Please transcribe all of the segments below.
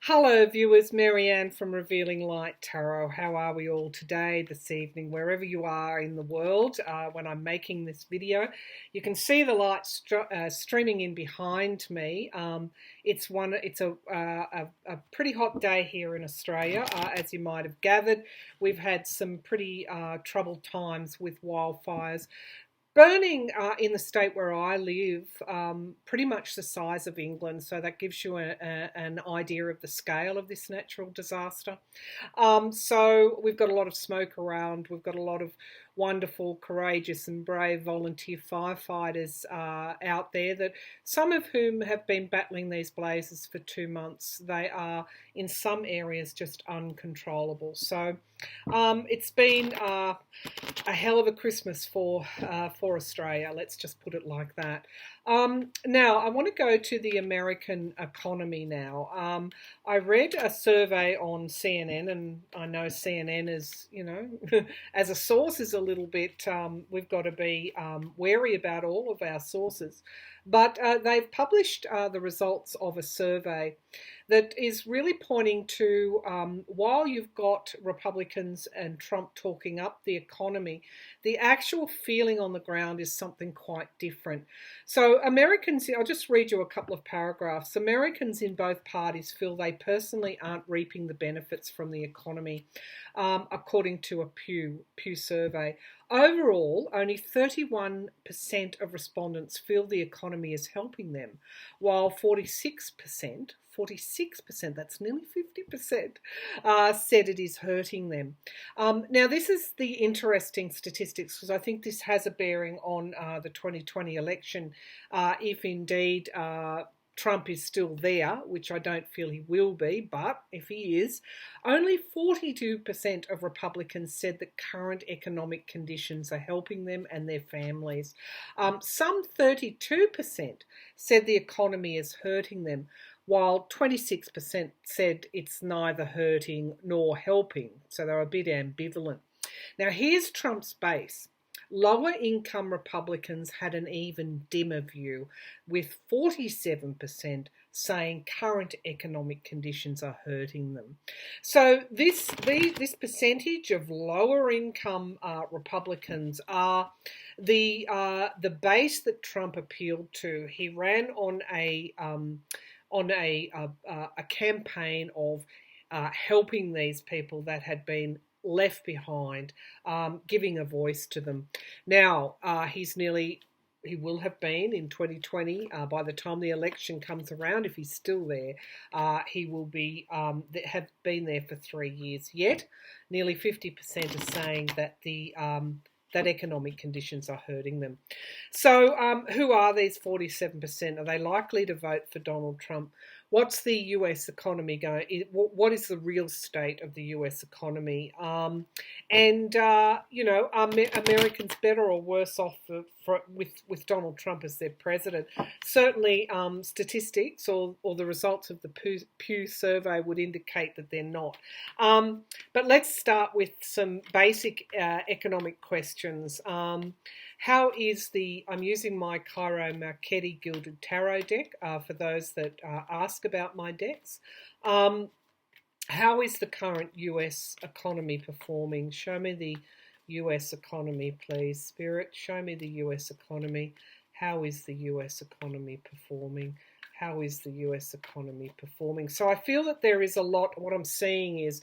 Hello, viewers. Marianne from Revealing Light Tarot. How are we all today, this evening, wherever you are in the world? When I'm making this video, you can see the light streaming in behind me. It's a pretty hot day here in Australia, as you might have gathered. We've had some pretty troubled times with wildfires. Burning in the state where I live, pretty much the size of England, so that gives you an idea of the scale of this natural disaster. So we've got a lot of smoke around. We've got a lot of wonderful, courageous, and brave volunteer firefighters out there, that some of whom have been battling these blazes for 2 months. They are in some areas just uncontrollable. So it's been a hell of a Christmas for Australia. Let's just put it like that. Now, I want to go to the American economy now. I read a survey on CNN, and I know CNN is, as a source is a little bit, we've got to be wary about all of our sources. But they've published the results of a survey that is really pointing to, while you've got Republicans and Trump talking up the economy, the actual feeling on the ground is something quite different. So Americans, I'll just read you a couple of paragraphs. Americans in both parties feel they personally aren't reaping the benefits from the economy, according to a Pew survey. Overall, only 31% of respondents feel the economy is helping them, while 46%, that's nearly 50%, said it is hurting them. Now, this is the interesting statistics, because I think this has a bearing on the 2020 election, if indeed Trump is still there, which I don't feel he will be, but if he is, only 42% of Republicans said that current economic conditions are helping them and their families. Some 32% said the economy is hurting them, while 26% said it's neither hurting nor helping. So they're a bit ambivalent. Now, here's Trump's base. Lower income Republicans had an even dimmer view, with 47% saying current economic conditions are hurting them. So this percentage of lower income Republicans are the base that Trump appealed to. He ran on a campaign of helping these people that had been left behind, giving a voice to them. Now, he will have been in 2020, by the time the election comes around, if he's still there, he will be have been there for 3 years. Yet, nearly 50% are saying that that economic conditions are hurting them. So who are these 47%? Are they likely to vote for Donald Trump? What's the US economy going? What is the real state of the US economy? Are Americans better or worse off with Donald Trump as their president? Certainly, statistics or the results of the Pew survey would indicate that they're not. But let's start with some basic economic questions. How is I'm using my Cairo Marchetti Gilded Tarot deck for those that ask about my decks. How is the current US economy performing? Show me the US economy, please. Spirit, show me the US economy. How is the US economy performing? How is the US economy performing? So I feel that there is a lot. What I'm seeing is,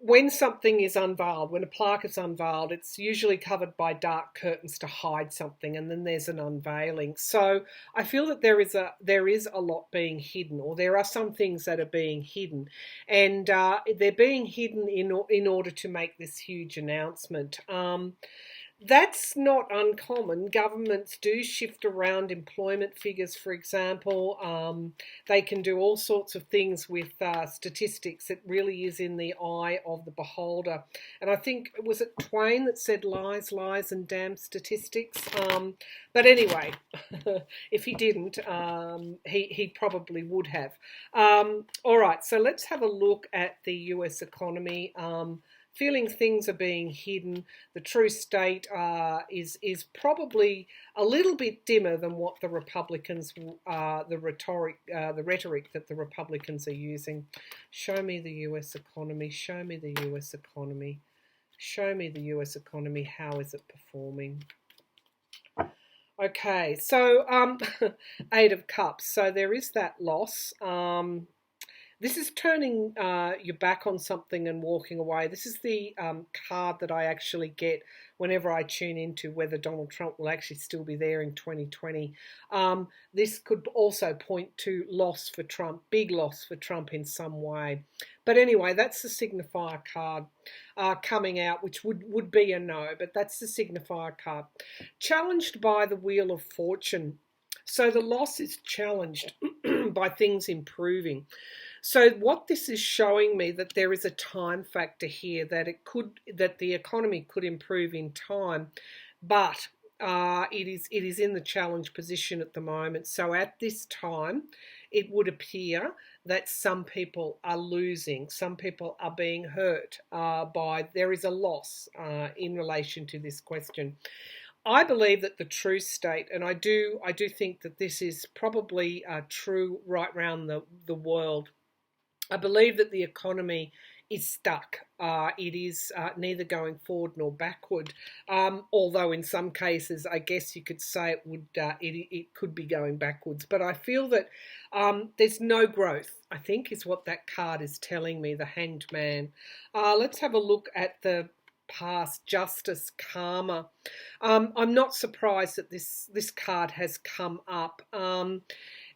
when something is unveiled, when a plaque is unveiled, it's usually covered by dark curtains to hide something, and then there's an unveiling. So I feel that there is a lot being hidden, or there are some things that are being hidden, and they're being hidden in order to make this huge announcement. That's not uncommon. Governments do shift around employment figures, for example. They can do all sorts of things with statistics. It really is in the eye of the beholder. And I think, was it Twain that said lies, lies, and damn statistics? But anyway, if he didn't, he probably would have. All right, so let's have a look at the US economy. feeling things are being hidden. The true state is probably a little bit dimmer than what the Republicans, the rhetoric that the Republicans are using. Show me the US economy. Show me the US economy. Show me the US economy. How is it performing? Okay, so Eight of Cups. So there is that loss. This is turning your back on something and walking away. This is the card that I actually get whenever I tune into whether Donald Trump will actually still be there in 2020. This could also point to loss for Trump, big loss for Trump in some way. But anyway, that's the signifier card coming out, which would be a no, but that's the signifier card. Challenged by the Wheel of Fortune. So the loss is challenged by things improving. So what this is showing me that there is a time factor here, that the economy could improve in time, but it is in the challenge position at the moment. So at this time, it would appear that some people are losing, some people are being hurt there is a loss in relation to this question. I believe that the true state, and I do think that this is probably true right around the world. I believe that the economy is stuck. It is neither going forward nor backward. Although in some cases, I guess you could say it could be going backwards. But I feel that there's no growth, I think, is what that card is telling me, the Hanged Man. Let's have a look at the past, justice, karma. I'm not surprised that this card has come up.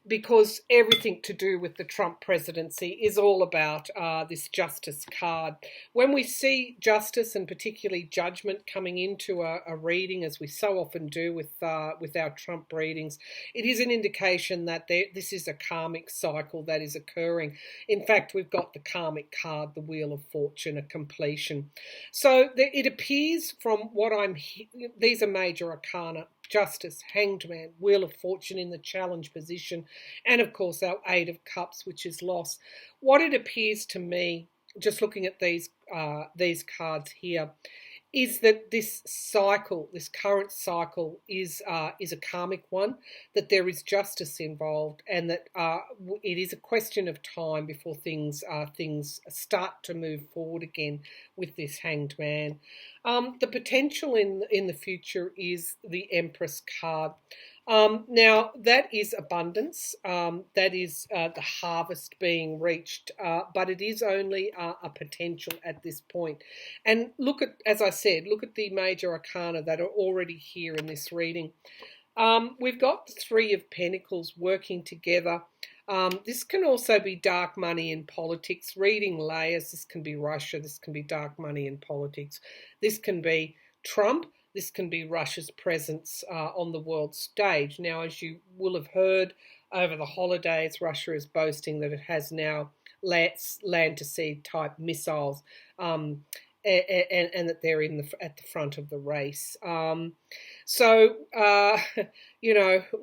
Because everything to do with the Trump presidency is all about this justice card. When we see justice and particularly judgment coming into a reading, as we so often do with our Trump readings, it is an indication that this is a karmic cycle that is occurring. In fact, we've got the karmic card, the Wheel of Fortune, a completion. So it appears from what these are major arcana. Justice, Hanged Man, Wheel of Fortune in the challenge position, and of course our Eight of Cups, which is loss. What it appears to me, just looking at these cards here, is that this cycle, this current cycle, is a karmic one, that there is justice involved, and that it is a question of time before things start to move forward again with this Hanged Man. The potential in the future is the Empress card. Now, that is abundance, that is the harvest being reached, but it is only a potential at this point. And look at, as I said, look at the major arcana that are already here in this reading. We've got the Three of Pentacles working together. This can also be dark money in politics, reading layers. This can be Russia, this can be dark money in politics. This can be Trump. This can be Russia's presence on the world stage. Now, as you will have heard over the holidays, Russia is boasting that it has now land-to-sea type missiles, and that they're at the front of the race.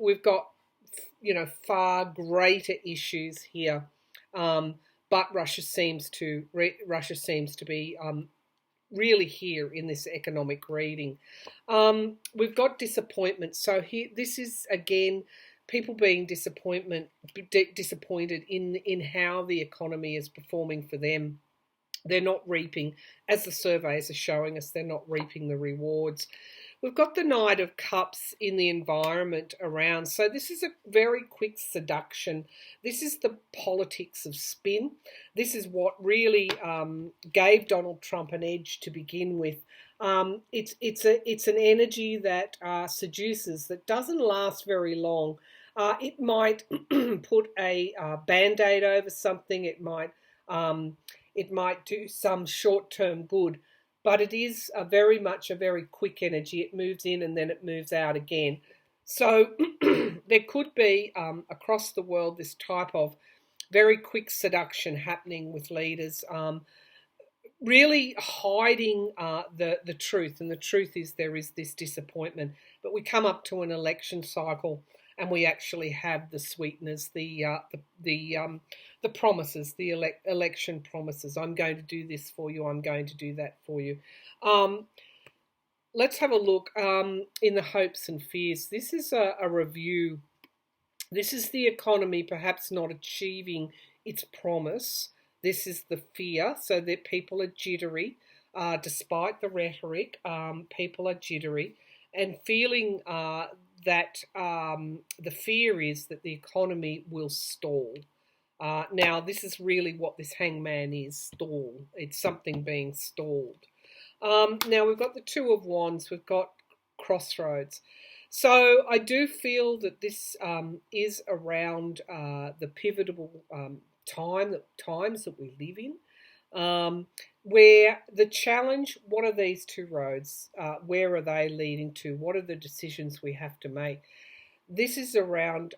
We've got far greater issues here, but Russia seems to be really here in this economic reading. We've got disappointment. So here, this is again people being disappointed in how the economy is performing for them. They're not reaping, as the surveys are showing us, they're not reaping the rewards. We've got the Knight of Cups in the environment around. So this is a very quick seduction. This is the politics of spin. This is what really gave Donald Trump an edge to begin with. It's an energy that seduces, that doesn't last very long. It might put a band-aid over something. It might do some short-term good. But it is very much a very quick energy. It moves in and then it moves out again. So there could be across the world this type of very quick seduction happening with leaders, really hiding the truth. And the truth is there is this disappointment. But we come up to an election cycle, and we actually have the sweeteners, the promises, the election promises. I'm going to do this for you. I'm going to do that for you. Let's have a look in the hopes and fears. This is a review. This is the economy perhaps not achieving its promise. This is the fear, so that people are jittery. Despite the rhetoric, people are jittery and feeling that the fear is that the economy will stall. Now, this is really what this hangman is, stall. It's something being stalled. Now, we've got the Two of Wands. We've got Crossroads. So I do feel that this is around the pivotal times that we live in, where the challenge, what are these two roads? Where are they leading to? What are the decisions we have to make? This is around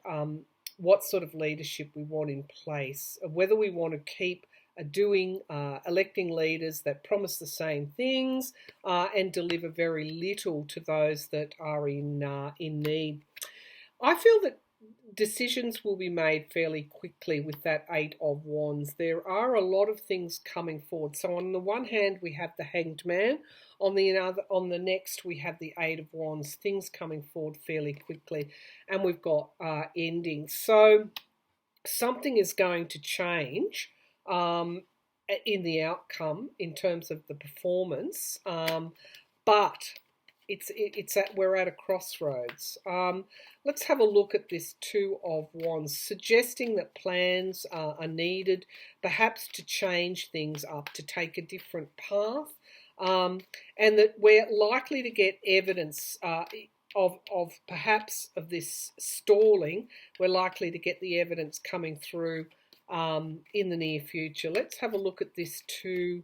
what sort of leadership we want in place, whether we want to keep electing leaders that promise the same things and deliver very little to those that are in need. I feel that decisions will be made fairly quickly with that Eight of Wands. There are a lot of things coming forward. So on the one hand, we have the Hanged Man. On the next, we have the Eight of Wands. Things coming forward fairly quickly, and we've got endings. So something is going to change in the outcome in terms of the performance, but we're at a crossroads. Let's have a look at this Two of Wands, suggesting that plans are needed, perhaps to change things up, to take a different path, and that we're likely to get evidence of perhaps of this stalling. We're likely to get the evidence coming through in the near future. Let's have a look at this too.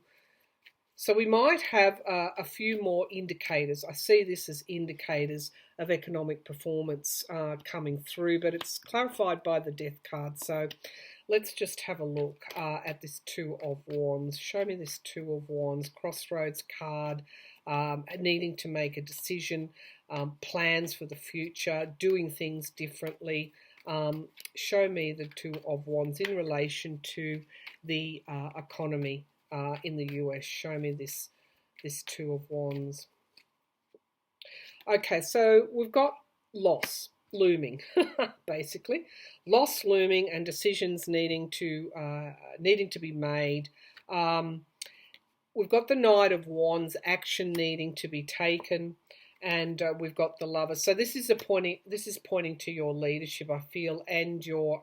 So we might have a few more indicators. I see this as indicators of economic performance coming through, but it's clarified by the Death card. So let's just have a look at this Two of Wands. Show me this Two of Wands, Crossroads card, needing to make a decision, plans for the future, doing things differently. Show me the Two of Wands in relation to the economy in the US. Show me this Two of Wands. Okay, so we've got loss looming, basically. Loss looming and decisions needing to be made. We've got the Knight of Wands, action needing to be taken. And we've got the Lover. So this is pointing to your leadership, I feel, and your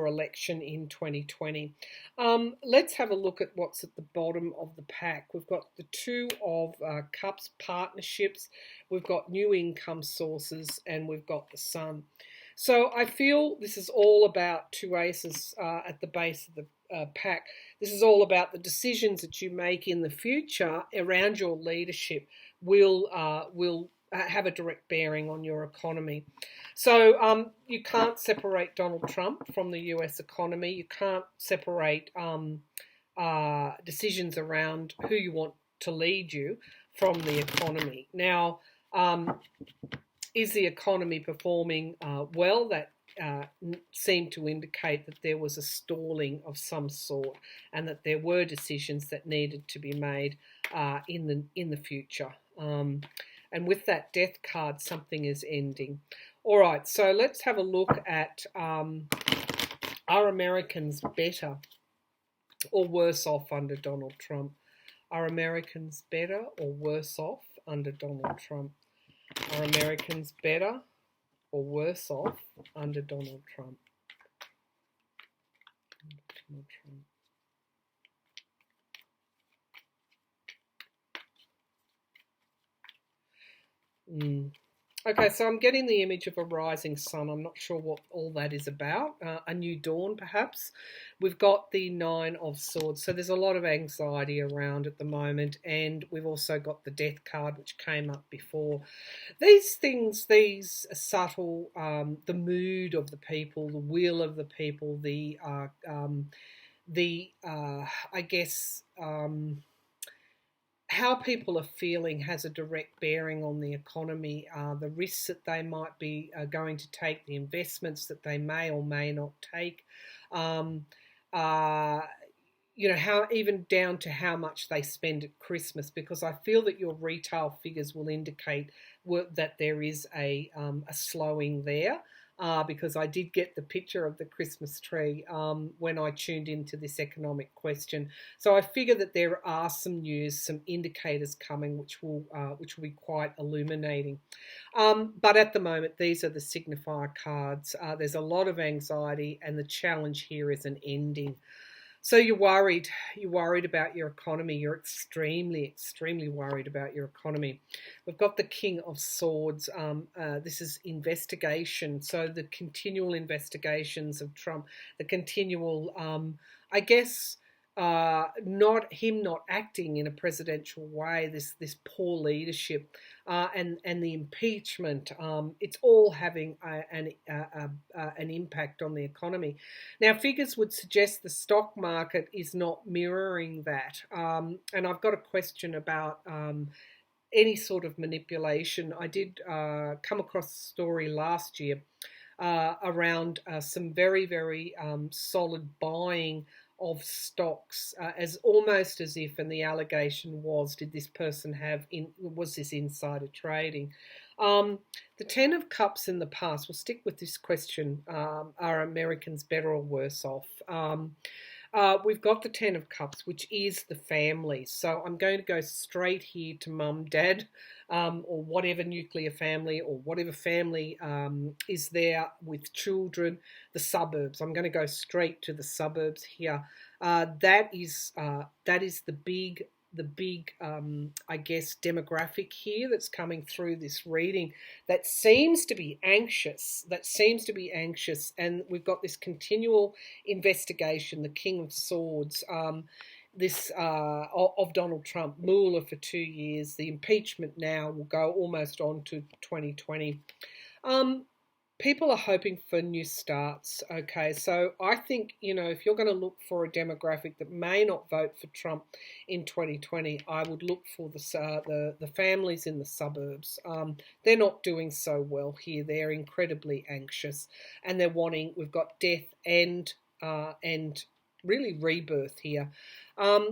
election in 2020. Let's have a look at what's at the bottom of the pack. We've got the Two of Cups, partnerships. We've got new income sources, and we've got the Sun. So I feel this is all about two aces at the base of the pack. This is all about the decisions that you make in the future around your leadership will have a direct bearing on your economy. So you can't separate Donald Trump from the US economy. You can't separate decisions around who you want to lead you from the economy. Now, is the economy performing well? That seemed to indicate that there was a stalling of some sort, and that there were decisions that needed to be made in the future. And with that Death card, something is ending. All right, so let's have a look at are Americans better or worse off under Donald Trump? Are Americans better or worse off under Donald Trump? Are Americans better or worse off under Donald Trump? Donald Trump. Okay, so I'm getting the image of a rising sun. I'm not sure what all that is about. A new dawn, perhaps. We've got the Nine of Swords. So there's a lot of anxiety around at the moment. And we've also got the Death card, which came up before. These things, these subtle, the mood of the people, the will of the people, I guess... how people are feeling has a direct bearing on the economy, the risks that they might be going to take, the investments that they may or may not take. Um, uh, how even down to how much they spend at Christmas, because I feel that your retail figures will indicate that there is a slowing there. Because I did get the picture of the Christmas tree when I tuned into this economic question, so I figure that there are some news, some indicators coming, which will be quite illuminating. But at the moment, these are the signifier cards. There's a lot of anxiety, and the challenge here is an ending. So you're worried. You're worried about your economy. You're extremely, extremely worried about your economy. We've got the King of Swords. This is investigation. So the continual investigations of Trump, the continual, I guess, not acting in a presidential way. This poor leadership, and the impeachment. It's all having an impact on the economy. Now, figures would suggest the stock market is not mirroring that. And I've got a question about any sort of manipulation. I did come across a story last year around some very, very solid buying of stocks, as almost as if, and the allegation was, did this person was this insider trading? The 10 of Cups in the past, we'll stick with this question, are Americans better or worse off? We've got the 10 of Cups, which is the family. So I'm going to go straight here to mum, dad, or whatever nuclear family or whatever family is there with children, the suburbs. I'm going to go straight to the suburbs here. That is the big I guess, demographic here that's coming through this reading that seems to be anxious, and we've got this continual investigation, the King of Swords, this of Donald Trump, Mueller for 2 years, the impeachment now will go almost on to 2020. People are hoping for new starts. Okay, so I think, if you're going to look for a demographic that may not vote for Trump in 2020, I would look for the families in the suburbs. They're not doing so well here. They're incredibly anxious, and we've got death and really rebirth here.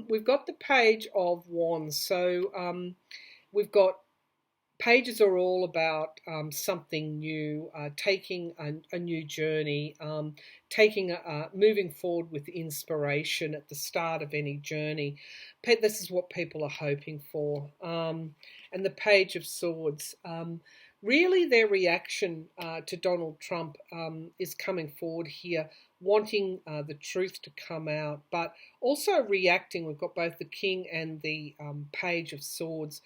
We've got the Page of Wands. So we've got pages are all about something new, taking a new journey, moving forward with inspiration at the start of any journey. This is what people are hoping for. And the Page of Swords, really their reaction to Donald Trump is coming forward here, wanting the truth to come out, but also reacting. We've got both the King and the Page of Swords.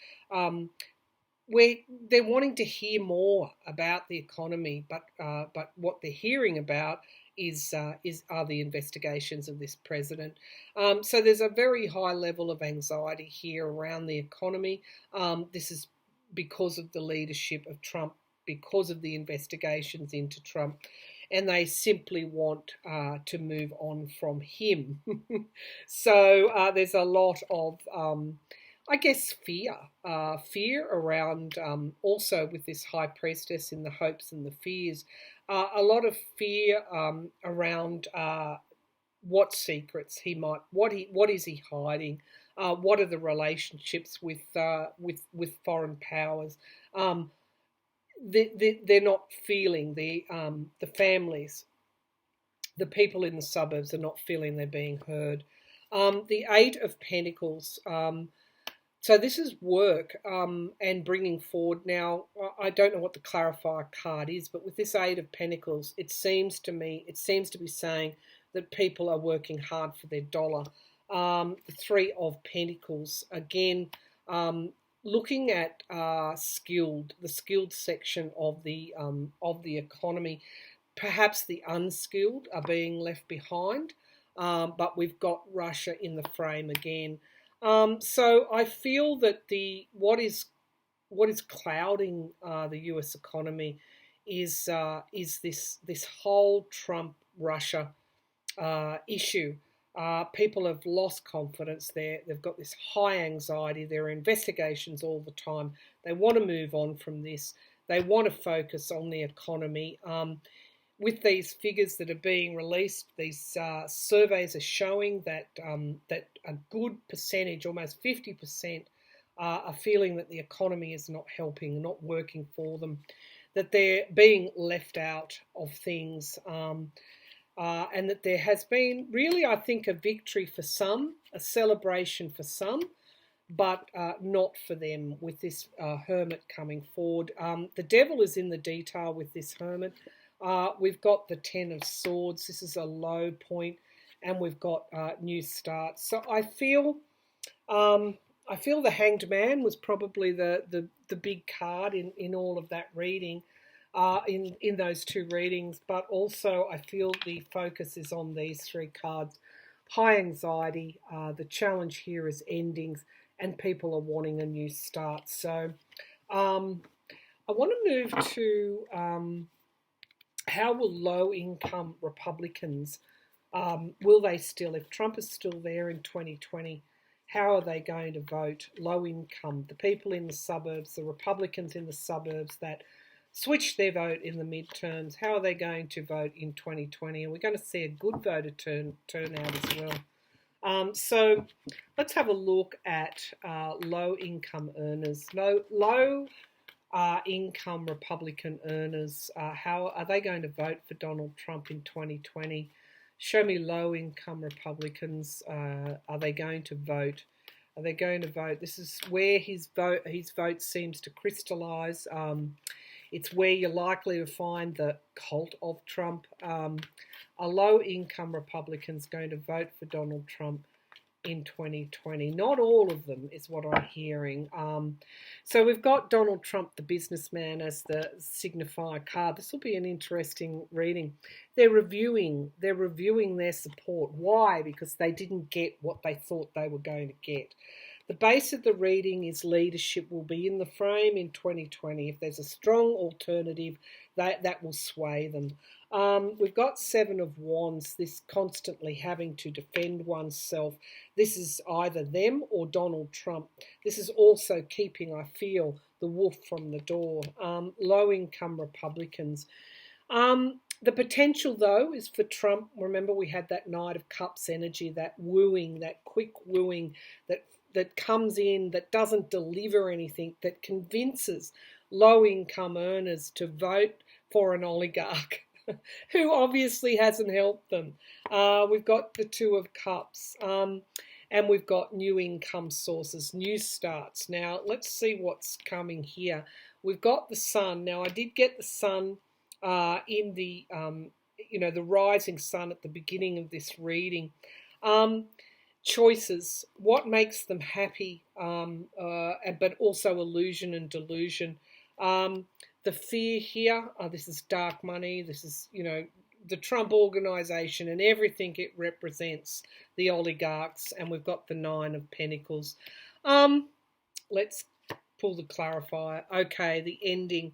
Where they're wanting to hear more about the economy, but what they're hearing about are the investigations of this president. So there's a very high level of anxiety here around the economy. This is because of the leadership of Trump, because of the investigations into Trump, and they simply want to move on from him. So there's a lot of I guess fear around, also with this High Priestess in the hopes and the fears, a lot of fear around what secrets he might, what is he hiding, what are the relationships with foreign powers. They're not feeling the families, the people in the suburbs are not feeling they're being heard. The Eight of Pentacles. So this is work and bringing forward. Now, I don't know what the clarifier card is, but with this Eight of Pentacles, it seems to be saying that people are working hard for their dollar. The Three of Pentacles, again, looking at the skilled section of the economy. Perhaps the unskilled are being left behind, but we've got Russia in the frame again. So I feel that what is clouding the U.S. economy is this whole Trump-Russia issue. People have lost confidence. They've got this high anxiety. There are investigations all the time. They want to move on from this. They want to focus on the economy. With these figures that are being released, these surveys are showing that that a good percentage, almost 50%, are feeling that the economy is not helping, not working for them, that they're being left out of things, and that there has been really, I think, a victory for some, a celebration for some, but not for them with this hermit coming forward. The devil is in the detail with this hermit. We've got the Ten of Swords. This is a low point, and we've got new starts. So I feel the Hanged Man was probably the big card in all of that reading, in those two readings. But also I feel the focus is on these three cards: high anxiety. The challenge here is endings, and people are wanting a new start. So I want to move to. How will low-income Republicans, will they still, if Trump is still there in 2020, how are they going to vote? Low income, the people in the suburbs, the Republicans in the suburbs that switched their vote in the midterms, how are they going to vote in 2020? And we're going to see a good voter turnout as well. So let's have a look at low-income earners. Low income Republican earners, how are they going to vote for Donald Trump in 2020? Show me low-income Republicans. Are they going to vote? Are they going to vote? This is where his vote seems to crystallise. It's where you're likely to find the cult of Trump. Are low-income Republicans going to vote for Donald Trump in 2020? Not all of them is what I'm hearing. So we've got Donald Trump, the businessman, as the signifier card. This will be an interesting reading. They're reviewing their support. Why? Because they didn't get what they thought they were going to get. The base of the reading is leadership will be in the frame in 2020. If there's a strong alternative, that will sway them. We've got Seven of Wands, this constantly having to defend oneself. This is either them or Donald Trump. This is also keeping, I feel, the wolf from the door. Low-income Republicans. The potential, though, is for Trump. Remember, we had that Knight of Cups energy, that wooing, that quick wooing that comes in, that doesn't deliver anything, that convinces low-income earners to vote for an oligarch who obviously hasn't helped them. We've got the Two of Cups, and we've got new income sources, new starts. Now, let's see what's coming here. We've got the Sun. Now, I did get the Sun in the, the rising sun at the beginning of this reading. Choices, what makes them happy, but also illusion and delusion. The fear here, this is dark money, this is, the Trump organization and everything it represents, the oligarchs, and we've got the Nine of Pentacles. Let's pull the clarifier. Okay, the ending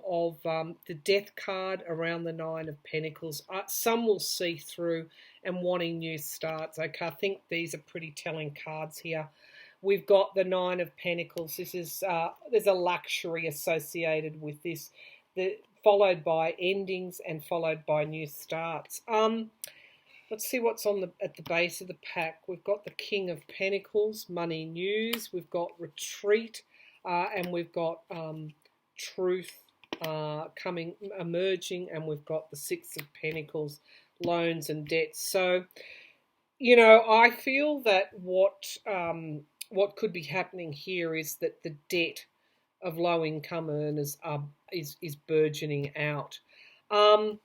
of the Death card around the Nine of Pentacles. Some will see through and wanting new starts. Okay, I think these are pretty telling cards here. We've got the Nine of Pentacles. This is there's a luxury associated with this, followed by endings and followed by new starts. Let's see what's at the base of the pack. We've got the King of Pentacles, money news. We've got retreat, and we've got truth emerging, and we've got the Six of Pentacles, loans and debts. So, I feel that what could be happening here is that the debt of low-income earners is burgeoning out. I'm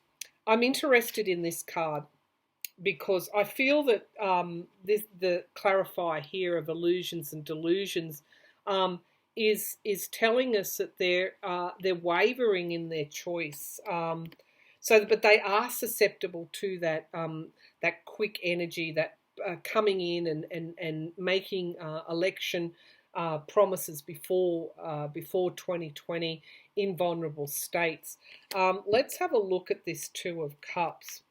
interested in this card because I feel that the clarifier here of illusions and delusions is telling us that they're wavering in their choice. But they are susceptible to that quick energy, that coming in and making election promises before 2020 in vulnerable states. Let's have a look at this Two of Cups.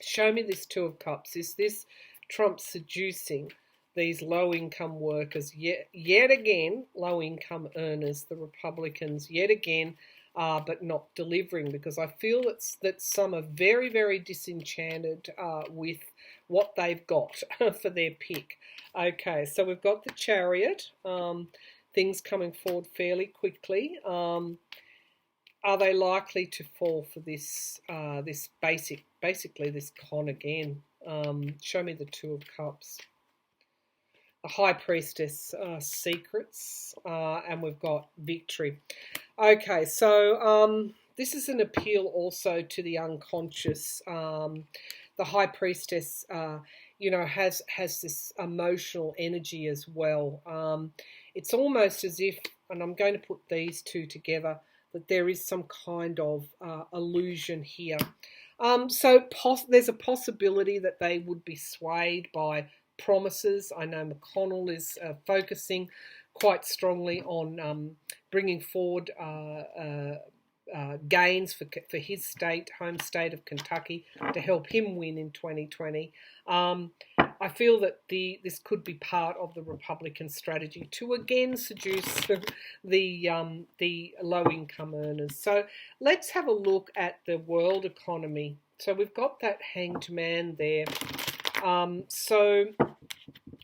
Show me this Two of Cups. Is this Trump seducing these low-income workers? Yet again, low-income earners, the Republicans, yet again, but not delivering, because I feel that some are very, very disenchanted with what they've got for their pick. Okay, so we've got the Chariot, things coming forward fairly quickly. Are they likely to fall for this basically this con again? Show me the Two of Cups. A High Priestess, secrets, and we've got victory. Okay, so this is an appeal also to the unconscious. The High Priestess, has this emotional energy as well. It's almost as if, and I'm going to put these two together, that there is some kind of illusion here. So there's a possibility that they would be swayed by promises. I know McConnell is focusing quite strongly on bringing forward gains for his home state of Kentucky, to help him win in 2020. I feel that this could be part of the Republican strategy to again seduce the low-income earners. So let's have a look at the world economy. So we've got that Hanged Man there. So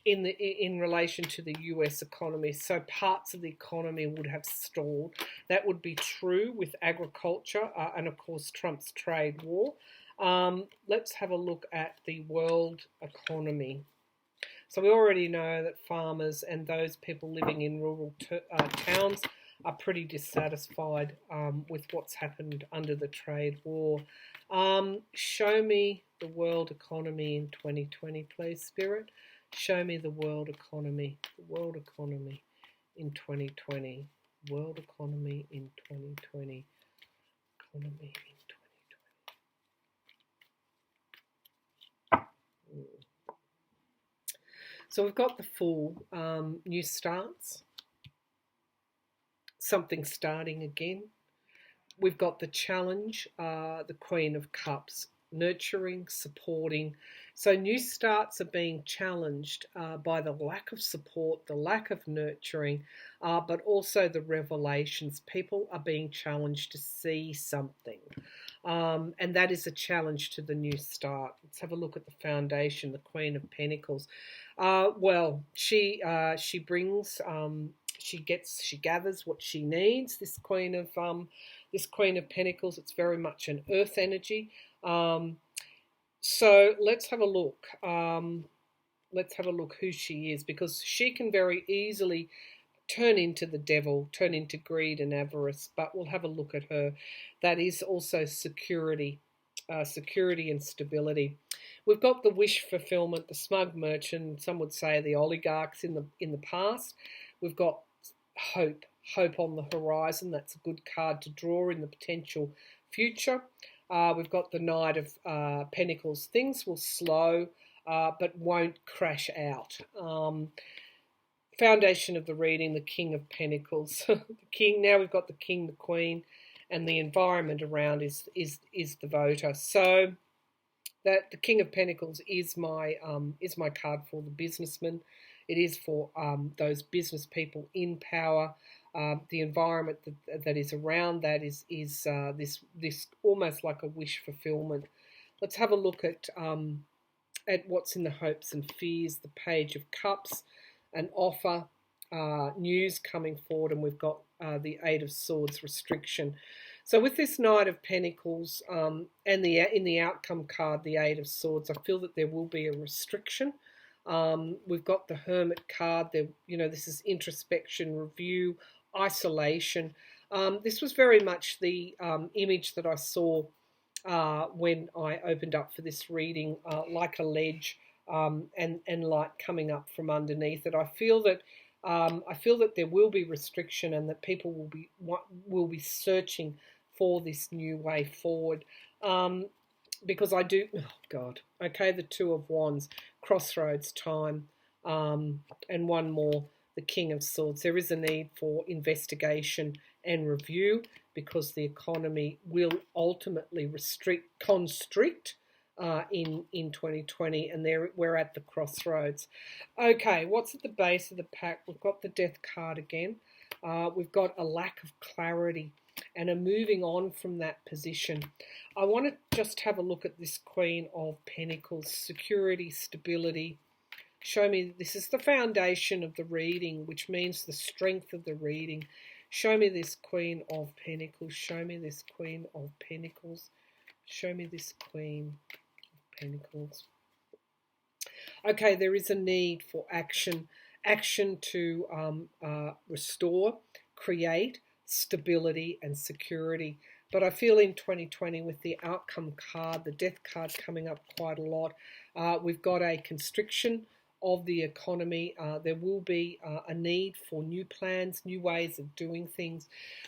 in relation to the US economy, so parts of the economy would have stalled. That would be true with agriculture and of course Trump's trade war. Let's have a look at the world economy. So we already know that farmers and those people living in rural towns are pretty dissatisfied with what's happened under the trade war. Show me the world economy in 2020, please, Spirit. Show me the world economy. The world economy in 2020. World economy in 2020. Economy in 2020. So we've got the Fool, new starts, something starting again. We've got the Challenge, the Queen of Cups, nurturing, supporting. So new starts are being challenged by the lack of support, the lack of nurturing, but also the revelations. People are being challenged to see something. And that is a challenge to the new start. Let's have a look at the foundation, the Queen of Pentacles. Well, she brings, she gathers what she needs. This Queen of Pentacles. It's very much an earth energy. So let's have a look. Let's have a look who she is, because she can very easily turn into the devil, turn into greed and avarice, but we'll have a look at her. That is also security, security and stability. We've got the wish fulfillment, the smug merchant, some would say the oligarchs in the past. We've got hope on the horizon. That's a good card to draw in the potential future. We've got the Knight of Pentacles. Things will slow, but won't crash out. Foundation of the reading, the King of Pentacles. The King. Now we've got the King, the Queen, and the environment around is the voter. So that the King of Pentacles is my card for the businessman. It is for those business people in power. The environment that is around that is this almost like a wish fulfillment. Let's have a look at what's in the hopes and fears. The Page of Cups, an offer, news coming forward, and we've got the Eight of Swords, restriction. So with this Knight of Pentacles and in the outcome card, the Eight of Swords, I feel that there will be a restriction. We've got the Hermit card. There, this is introspection, review, isolation. This was very much the image that I saw when I opened up for this reading, like a ledge and light coming up from underneath it. I feel that there will be restriction, and that people will be searching for this new way forward. Because I do, oh God, okay, the Two of Wands, Crossroads time, and one more, the King of Swords. There is a need for investigation and review, because the economy will ultimately constrict in 2020, and there we're at the crossroads. Okay, what's at the base of the pack? We've got the Death card again. We've got a lack of clarity and a moving on from that position. I want to just have a look at this Queen of Pentacles, security, stability. Show me, this is the foundation of the reading, which means the strength of the reading. Show me this Queen of Pentacles. Show me this Queen of Pentacles. Show me this Queen of Pentacles. Okay, there is a need for action. Action to restore, create stability and security. But I feel in 2020 with the outcome card, the Death card coming up quite a lot, we've got a constriction of the economy. There will be a need for new plans, new ways of doing things.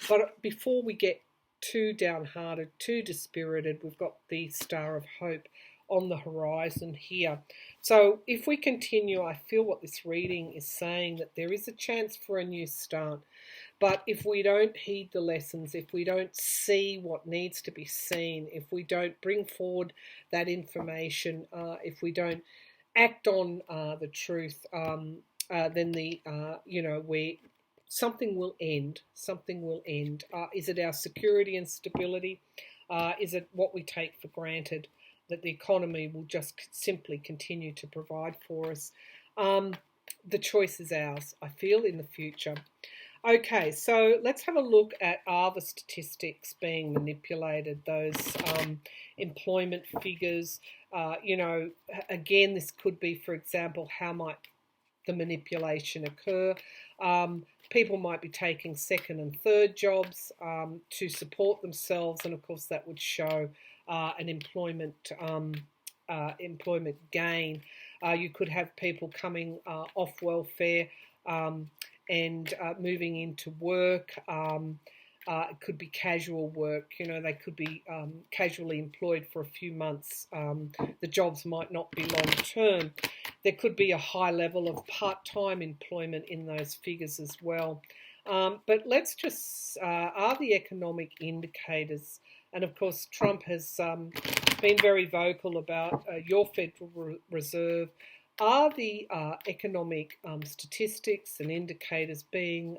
But before we get too downhearted, too dispirited, we've got the Star of Hope on the horizon here. So if we continue, I feel what this reading is saying, that there is a chance for a new start. But if we don't heed the lessons, if we don't see what needs to be seen, if we don't bring forward that information, if we don't act on the truth, then something will end. Something will end. Is it our security and stability? Is it what we take for granted, that the economy will just simply continue to provide for us? The choice is ours, I feel, in the future. Okay, so let's have a look at, are the statistics being manipulated, those employment figures. Again, this could be, for example, how might the manipulation occur? People might be taking second and third jobs to support themselves, and of course that would show an employment gain. You could have people coming off welfare and moving into work. It could be casual work. They could be casually employed for a few months. The jobs might not be long term. There could be a high level of part-time employment in those figures as well. But let's just, are the economic indicators, and of course Trump has been very vocal about your Federal Reserve, are the economic statistics and indicators being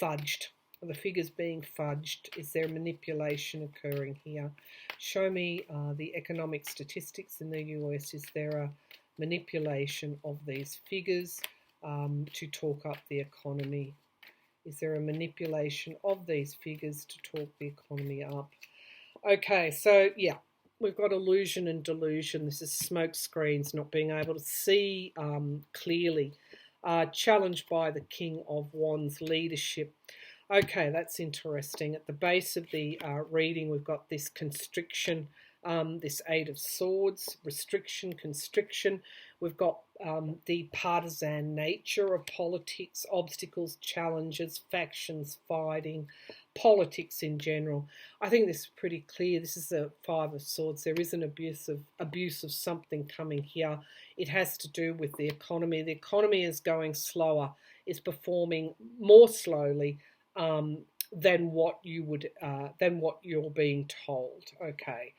fudged? Are the figures being fudged? Is there manipulation occurring here? Show me the economic statistics in the US. Is there a manipulation of these figures to talk up the economy? Is there a manipulation of these figures to talk the economy up? Okay, so yeah. We've got illusion and delusion. This is smoke screens, not being able to see clearly. Challenged by the King of Wands leadership. Okay, that's interesting. At the base of the reading, we've got this constriction, this Eight of Swords, restriction, constriction. We've got the partisan nature of politics, obstacles, challenges, factions, fighting, politics in general. I think this is pretty clear. This is the Five of Swords. There is an abuse of something coming here. It has to do with the economy. The economy is going slower. It's performing more slowly than what you're being told. Okay.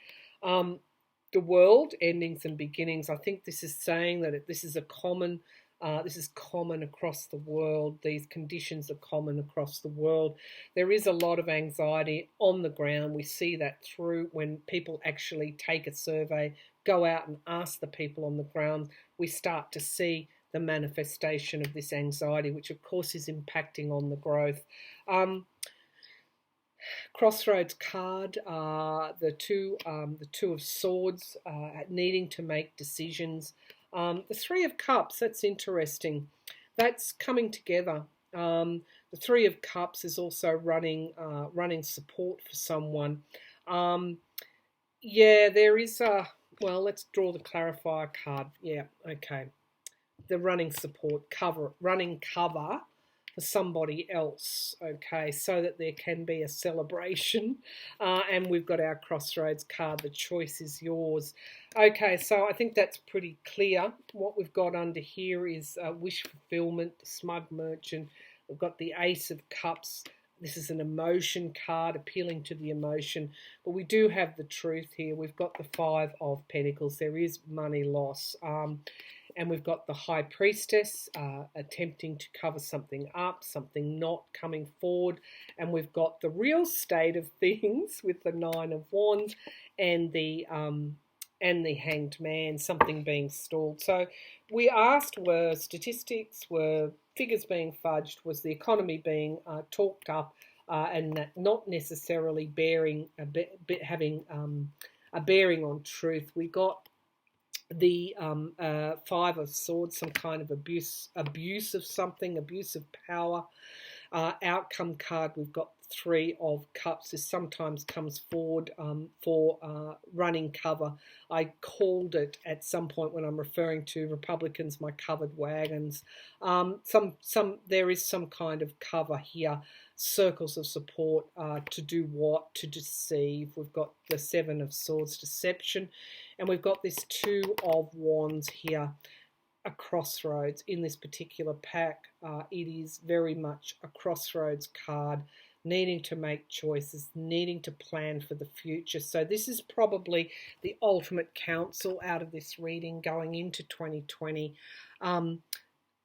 The world, endings and beginnings. I think this is saying that this is common across the world. These conditions are common across the world. There is a lot of anxiety on the ground. We see that through when people actually take a survey, go out and ask the people on the ground. We start to see the manifestation of this anxiety, which of course is impacting on the growth. Crossroads card, the two of Swords, needing to make decisions. The Three of Cups, that's interesting. That's coming together. The Three of Cups is also running support for someone. Yeah, there is a, well, let's draw the clarifier card. Yeah, okay. The running cover for somebody else, okay, so that there can be a celebration. And we've got our Crossroads card, the choice is yours. Okay, so I think that's pretty clear. What we've got under here is wish fulfillment, the smug merchant. We've got the Ace of Cups, This is an emotion card, appealing to the emotion, but we do have the truth here. We've got the Five of Pentacles. There is money loss. And we've got the High Priestess attempting to cover something up, something not coming forward. And we've got the real state of things with the Nine of Wands and the Hanged Man, something being stalled. So we asked, were statistics, were figures being fudged, was the economy being talked up, and that not necessarily having a bearing on truth. We got the Five of Swords, some kind of abuse of something, abuse of power. Outcome card, we've got Three of Cups. This sometimes comes forward for running cover. I called it at some point when I'm referring to Republicans, my covered wagons. There is some kind of cover here. Circles of support to do what? To deceive. We've got the Seven of Swords, deception, and we've got this Two of Wands here. A crossroads in this particular pack. It is very much a crossroads card, needing to make choices, needing to plan for the future. So this is probably the ultimate counsel out of this reading going into 2020.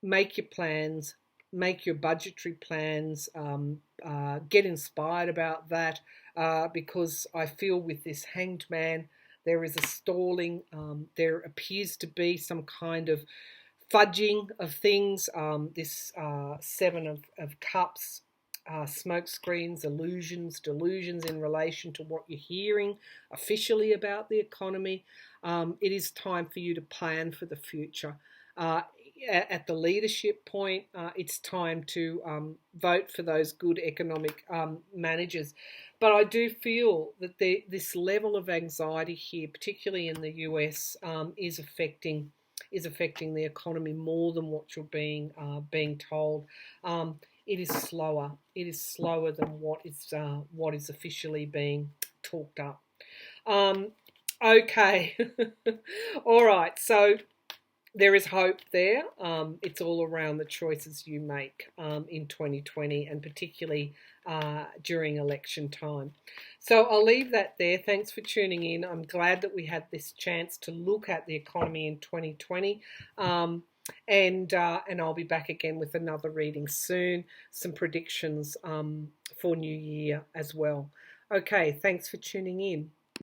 Make your plans, make your budgetary plans, get inspired about that, because I feel with this Hanged Man, there is a stalling. There appears to be some kind of fudging of things. This Seven of Cups, smoke screens, illusions, delusions in relation to what you're hearing officially about the economy. It is time for you to plan for the future. At the leadership point, it's time to vote for those good economic managers. But I do feel that this level of anxiety here, particularly in the US, is affecting the economy more than what you're being told. It is slower. It is slower than what is officially being talked up. Okay, all right. So there is hope there. It's all around the choices you make in 2020, and particularly during election time. So I'll leave that there. Thanks for tuning in. I'm glad that we had this chance to look at the economy in 2020. And I'll be back again with another reading soon. Some predictions for New Year as well. Okay, thanks for tuning in.